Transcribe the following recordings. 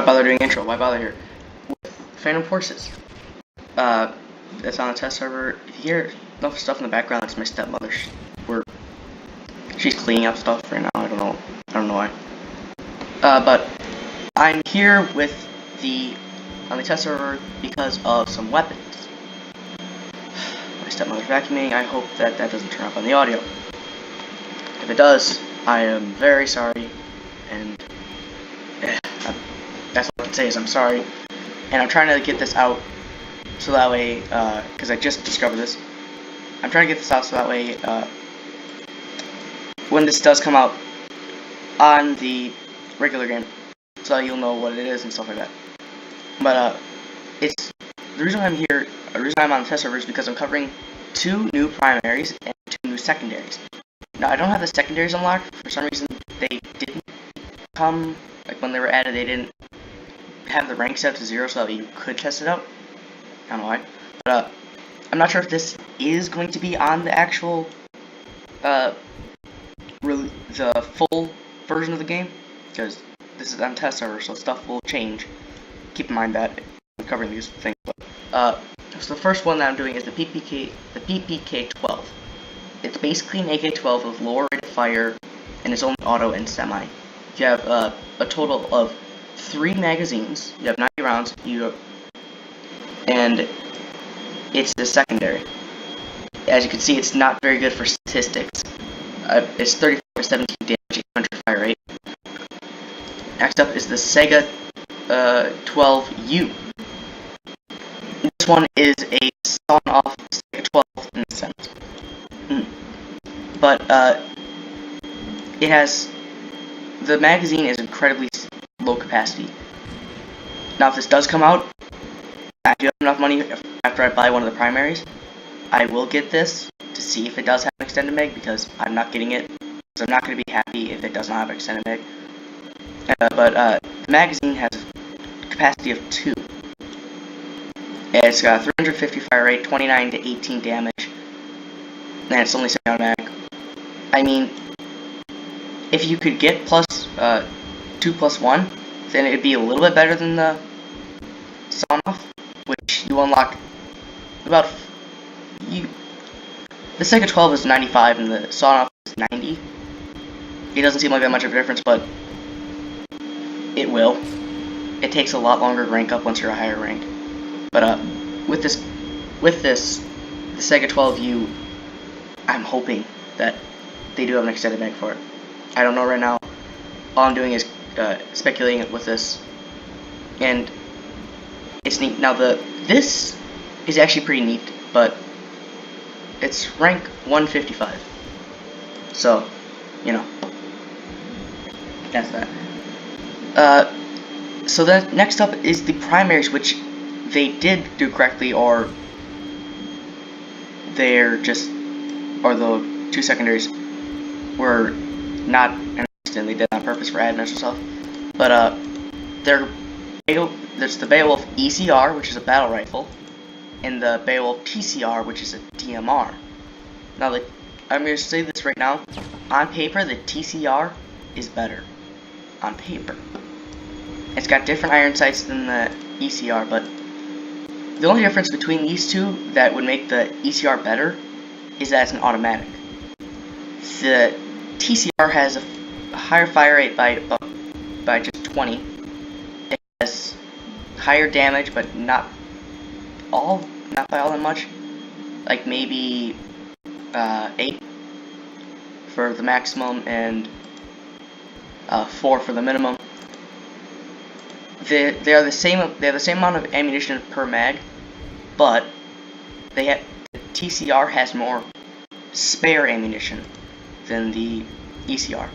Why bother doing intro? Why bother here? With Phantom Forces. It's on a test server. If you hear enough stuff in the background, it's my stepmother. She's cleaning up stuff right now. I don't know why. But I'm here with on the test server because of some weapons. My stepmother's vacuuming. I hope that doesn't turn up on the audio. If it does, I am very sorry, and that's all I can say is I'm sorry. And I'm trying to get this out so that way, because I just discovered this. I'm trying to get this out so that way, when this does come out on the regular game, so that you'll know what it is and stuff like that. But it's the reason I'm here. The reason I'm on the test server is because I'm covering 2 new primaries and 2 new secondaries. Now I don't have the secondaries unlocked. For some reason they didn't come, like when they were added, they didn't have the rank set to 0 so that you could test it out. I don't know why. But I'm not sure if this is going to be on the actual the full version of the game, because this is on test server, so stuff will change. Keep in mind that I'm covering these things. But, so the first one that I'm doing is the PPK-12. It's basically an AK-12 with lower rate of fire, and it's only auto and semi. You have a total of 3 magazines. You have 90 rounds. And it's the secondary. As you can see, it's not very good for statistics. It's 34 to 17 damage, 800 fire rate. Next up is the Sega 12U. This one is a sawn-off Sega 12 in a sense. But it has, the magazine is incredibly low capacity. Now if this does come out, I do have enough money after I buy one of the primaries, I will get this to see if it does have an extended mag, because I'm not getting it, so I'm not going to be happy if it does not have an extended mag. But the magazine has a capacity of 2. It's got 350 fire rate, 29 to 18 damage, and it's only semi-automatic. I mean, if you could get plus 2+1, then it'd be a little bit better than the sawn-off, which you unlock about the Sega 12 is 95 and the sawn-off is 90. It doesn't seem like that much of a difference, but it will. It takes a lot longer to rank up once you're a higher rank. But with this, the Sega 12U, I'm hoping that they do have an extended mag for it. I don't know right now. All I'm doing is speculating with this, and it's neat. Now this is actually pretty neat, but it's rank 155. So, you know, that's that. So then next up is the primaries, which they did do correctly, or the 2 secondaries were not an accident. They did it on purpose for admin and stuff. But there's the Beowolf ECR, which is a battle rifle, and the Beowolf TCR, which is a DMR. Now, I'm going to say this right now. On paper, the TCR is better. On paper. It's got different iron sights than the ECR, but the only difference between these two that would make the ECR better is that it's an automatic. The TCR has a higher fire rate by just 20. It has higher damage, but not by all that much. Like maybe 8 for the maximum and 4 for the minimum. They have the same amount of ammunition per mag, but the TCR has more spare ammunition than the ECR,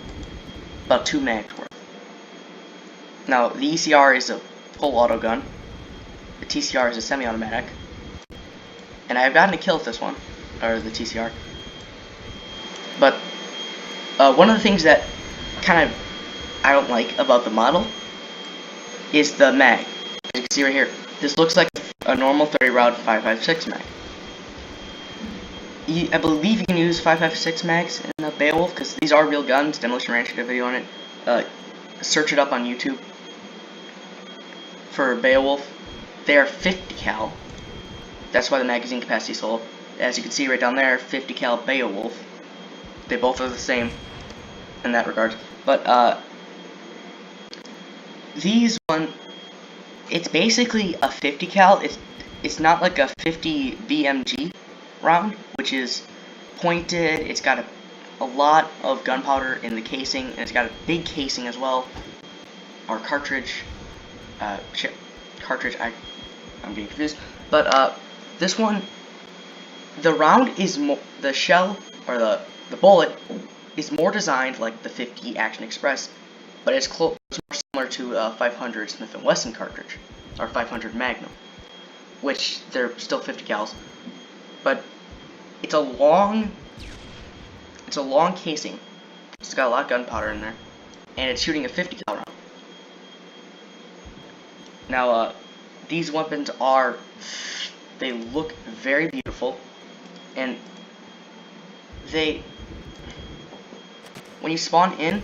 about 2 mags worth. Now the ECR is a full auto gun, the TCR is a semi-automatic, and I've gotten a kill with this one, or the TCR. But one of the things that kind of I don't like about the model is the mag. As you can see right here, this looks like a normal 30 round 5.56 mag. I believe you can use 5.56 mags in the Beowolf, because these are real guns. Demolition Ranch did a video on it. Search it up on YouTube. for Beowolf, they are 50 cal. That's why the magazine capacity is so low. As you can see right down there, 50 cal Beowolf. They both are the same in that regard. But these one, it's basically a 50 cal. It's not like a 50 BMG round, which is pointed. It's got a lot of gunpowder in the casing, and it's got a big casing as well. Or cartridge, cartridge. I'm getting confused. But this one, the round is the shell or the bullet is more designed like the 50 Action Express, but it's more similar to 500 Smith & Wesson cartridge or 500 Magnum, which they're still 50 cals, but it's a long casing. It's got a lot of gunpowder in there, and it's shooting a 50 cal round. Now, these weapons they look very beautiful, and when you spawn in,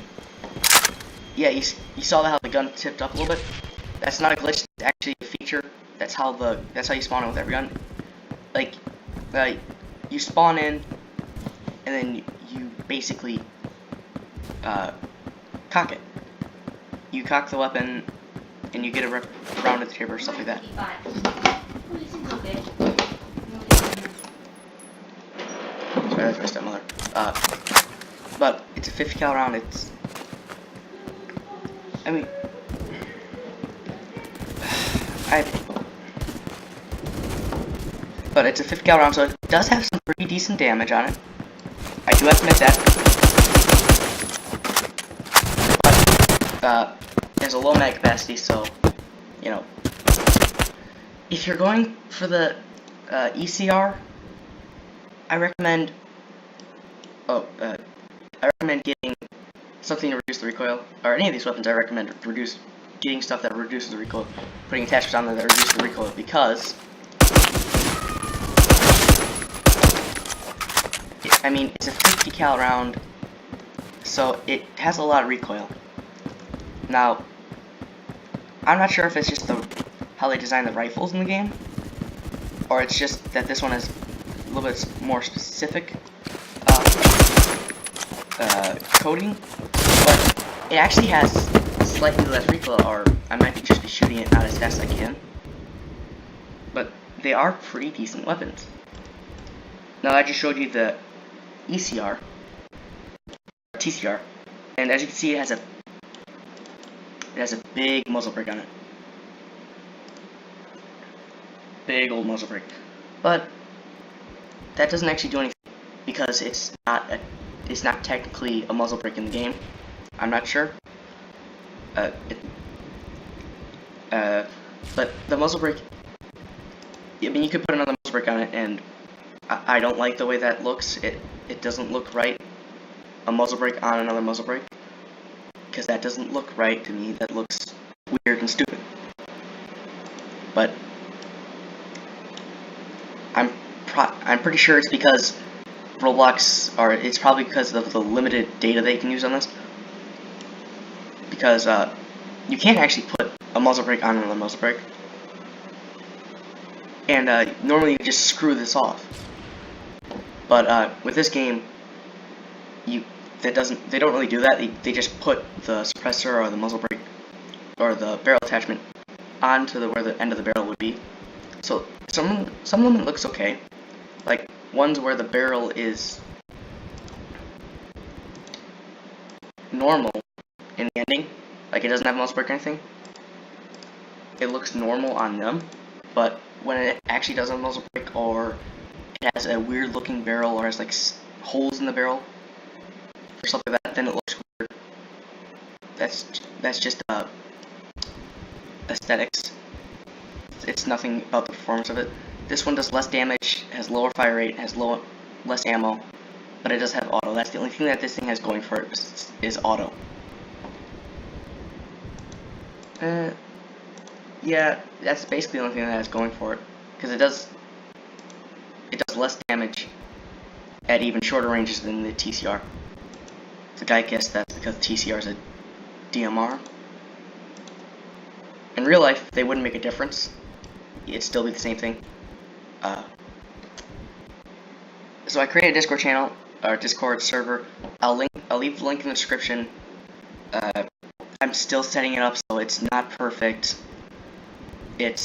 yeah, you saw how the gun tipped up a little bit. That's not a glitch, it's actually a feature. That's how you spawn in with every gun. Like, you spawn in, and then you basically, cock it. You cock the weapon, and you get a round at the chamber, stuff like that. Sorry, that's my stepmother. But it's a 50 cal round. But it's a 50 cal round, so it does have some pretty decent damage on it. I do have to admit that. But it has a low mag capacity, so you know, if you're going for the ECR, I recommend getting something to reduce the recoil, or any of these weapons. I recommend getting stuff that reduces the recoil, putting attachments on there that reduce the recoil, because it's a 50 cal round, so it has a lot of recoil. Now, I'm not sure if it's just how they design the rifles in the game, or it's just that this one is a little bit more specific coding, but it actually has slightly less recoil, or I might just be shooting it not as fast as I can. But they are pretty decent weapons. Now I just showed you the ECR, TCR, and as you can see, it has a big muzzle brake on it. Big old muzzle brake. But that doesn't actually do anything, because it's not technically a muzzle brake in the game. I'm not sure. But the muzzle brake, you could put another muzzle brake on it, and I don't like the way that looks. It doesn't look right. A muzzle brake on another muzzle brake, because that doesn't look right to me. That looks weird and stupid. But I'm pretty sure it's because Roblox, or it's probably because of the limited data they can use on this. Because you can't actually put a muzzle brake on another muzzle brake, and normally you just screw this off. But with this game, they don't really do that. They just put the suppressor or the muzzle brake or the barrel attachment onto where the end of the barrel would be. So some of them it looks okay, like ones where the barrel is normal in the ending, like it doesn't have muzzle brake or anything. It looks normal on them, but when it actually does have a muzzle brake, or it has a weird looking barrel, or has like holes in the barrel or something like that, then it looks weird. That's just aesthetics. It's nothing about the performance of it. This one does less damage, has lower fire rate, has less ammo, but it does have auto. That's the only thing that this thing has going for it, is auto. Yeah, that's basically the only thing that has going for it, because it does less damage at even shorter ranges than the TCR. So I guess that's because TCR is a DMR. In real life, they wouldn't make a difference. It'd still be the same thing. So I created a Discord channel, or Discord server. I'll leave the link in the description. I'm still setting it up, so it's not perfect. And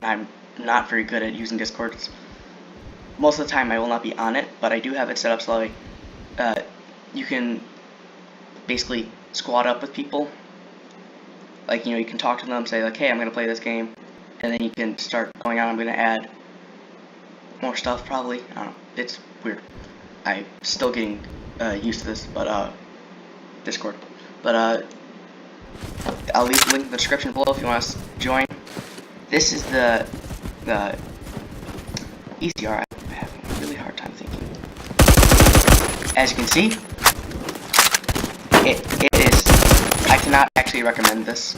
I'm not very good at using Discord. Most of the time I will not be on it, but I do have it set up so you can basically squad up with people. Like, you can talk to them, say like, hey, I'm gonna play this game, and then you can start going on. I'm gonna add more stuff probably. I don't know. It's weird. I'm still getting used to this, but Discord. But I'll leave the link in the description below if you want to join. This is the ECR. I'm having a really hard time thinking. As you can see, it is. I cannot actually recommend this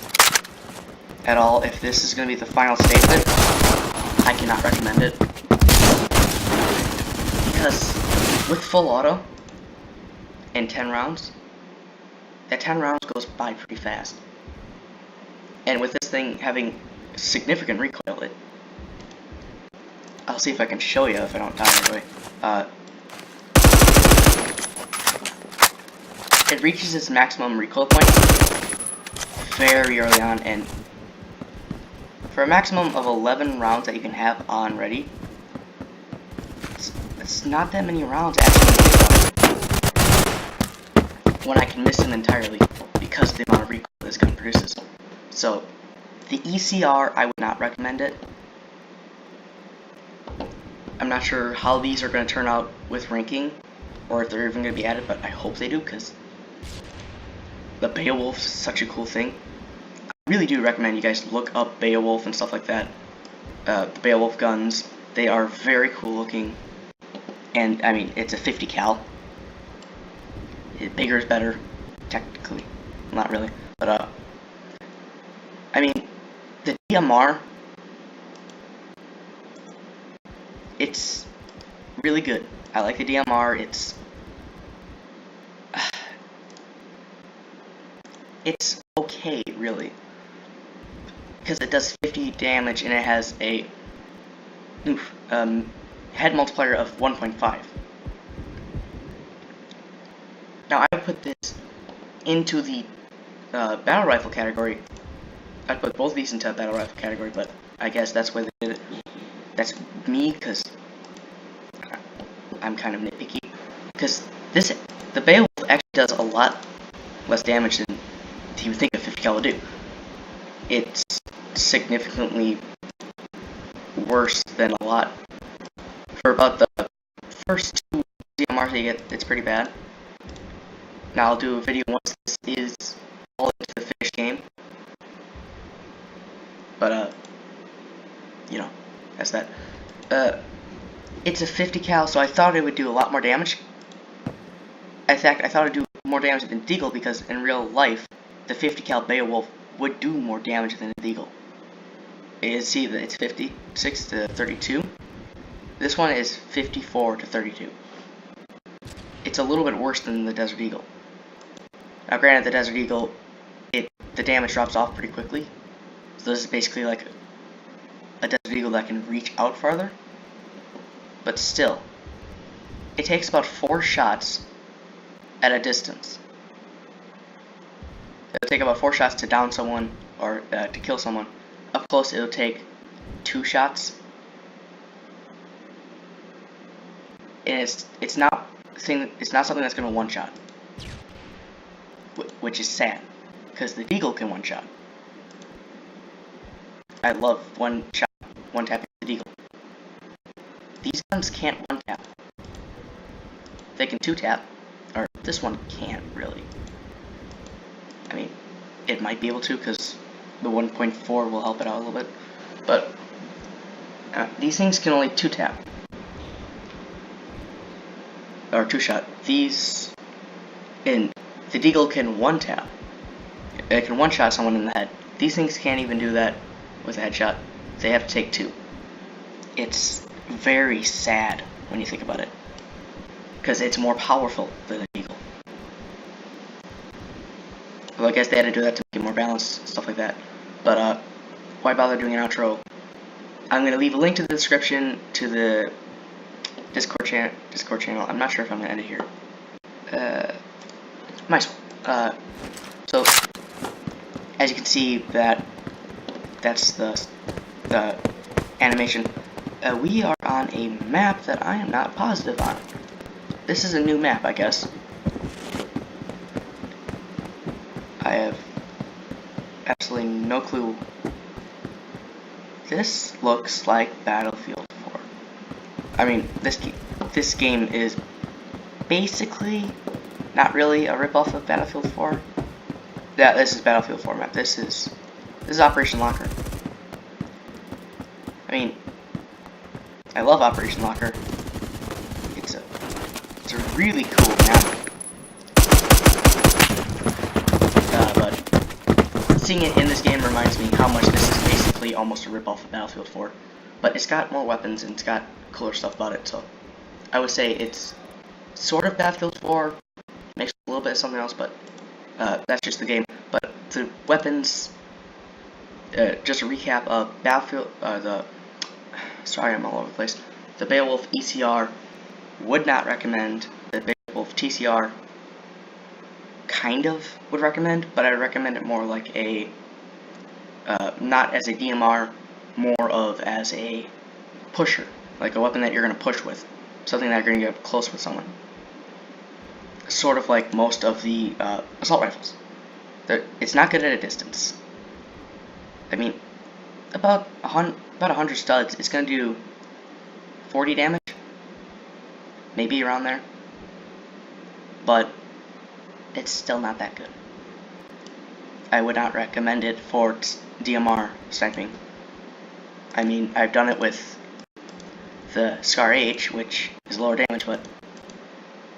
at all. If this is going to be the final statement, I cannot recommend it. Because with full auto in 10 rounds, that 10 rounds goes by pretty fast. And with this thing having significant recoil, I'll see if I can show you if I don't die right away. It reaches its maximum recoil point very early on, and for a maximum of 11 rounds that you can have on ready, it's not that many rounds actually when I can miss them entirely because of the amount of recoil this gun produces. So the ECR, I would not recommend it. I'm not sure how these are going to turn out with ranking, or if they're even going to be added, but I hope they do, because the Beowolf is such a cool thing. I really do recommend you guys look up Beowolf and stuff like that. The Beowolf guns, they are very cool looking, and I mean, it's a 50 cal. Bigger is better, technically. Not really, but I mean, the DMR, it's really good. I like the DMR. It's okay, really, because it does 50 damage and it has a head multiplier of 1.5. Now I would put this into the battle rifle category. I'd put both of these into a battle rifle category, but I guess that's why they did it. That's me, because I'm kind of nitpicky. Because the Beowolf actually does a lot less damage than you would think a 50 cal would do. It's significantly worse than a lot. For about the first 2 DMRs that you get, it's pretty bad. Now I'll do a video once this is all into the finished game. But that's that. It's a 50 cal, so I thought it would do a lot more damage. In fact, I thought it would do more damage than Deagle, because in real life, the 50 cal Beowolf would do more damage than a Deagle. You see that it's 56 to 32. This one is 54 to 32. It's a little bit worse than the Desert Eagle. Now granted, the Desert Eagle, the damage drops off pretty quickly. So this is basically like a Desert Eagle that can reach out farther. But still, it takes about 4 shots at a distance. It'll take about 4 shots to down someone, or to kill someone. Up close, it'll take 2 shots. And it's not something that's going to one-shot. Which is sad, because the Deagle can one-shot. I love one-tapping the Deagle. These guns can't one-tap. They can 2-tap, or this one can't, really. I mean, it might be able to, because the 1.4 will help it out a little bit. But these things can only 2-tap. Or 2-shot. And the Deagle can 1-tap. It can 1-shot someone in the head. These things can't even do that with a headshot. They have to take 2. It's very sad when you think about it, because it's more powerful than a Deagle. Well, I guess they had to do that to make it more balanced, stuff like that. But why bother doing an outro? I'm gonna leave a link to the description to the Discord channel. I'm not sure if I'm gonna end it here. Might as well. So as you can see, that's the animation. We are on a map that I am not positive on. This is a new map, I guess. I have absolutely no clue. This looks like Battlefield 4. I mean, this game is basically not really a ripoff of Battlefield 4. Yeah, this is Battlefield 4 map. This is Operation Locker. I mean, I love Operation Locker. It's a really cool map. But seeing it in this game reminds me how much this is basically almost a ripoff of Battlefield 4. But it's got more weapons and it's got cooler stuff about it. So I would say it's sort of Battlefield 4, makes a little bit of something else, but that's just the game. But the weapons, just a recap of Battlefield, sorry, I'm all over the place. The Beowolf ECR, would not recommend. The Beowolf TCR, kind of would recommend, but I recommend it more like a, not as a DMR, more of as a pusher, like a weapon that you're going to push with, something that you're going to get close with someone. Sort of like most of the assault rifles. It's not good at a distance. I mean, about 100 studs, it's going to do 40 damage, maybe around there, but it's still not that good. I would not recommend it for DMR sniping. I mean, I've done it with the Scar H, which is lower damage, but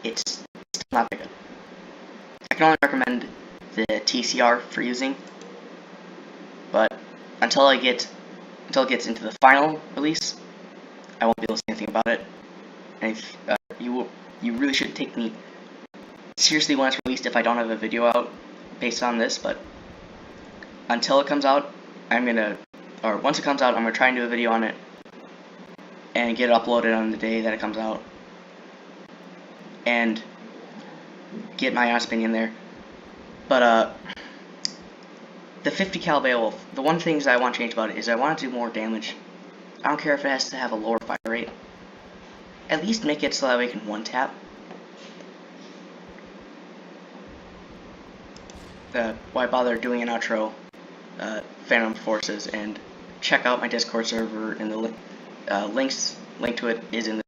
it's still not that good. I can only recommend the TCR for using, but until it gets into the final release, I won't be able to say anything about it. And if you really should take me seriously when it's released if I don't have a video out based on this, but until it comes out, once it comes out, I'm gonna try and do a video on it and get it uploaded on the day that it comes out and get my honest opinion there. But the 50 cal Beowolf, the one thing that I want to change about it is I want it to do more damage. I don't care if it has to have a lower fire rate. At least make it so that we can one tap. Why bother doing an outro? Phantom Forces, and check out my Discord server, and the link to it is in the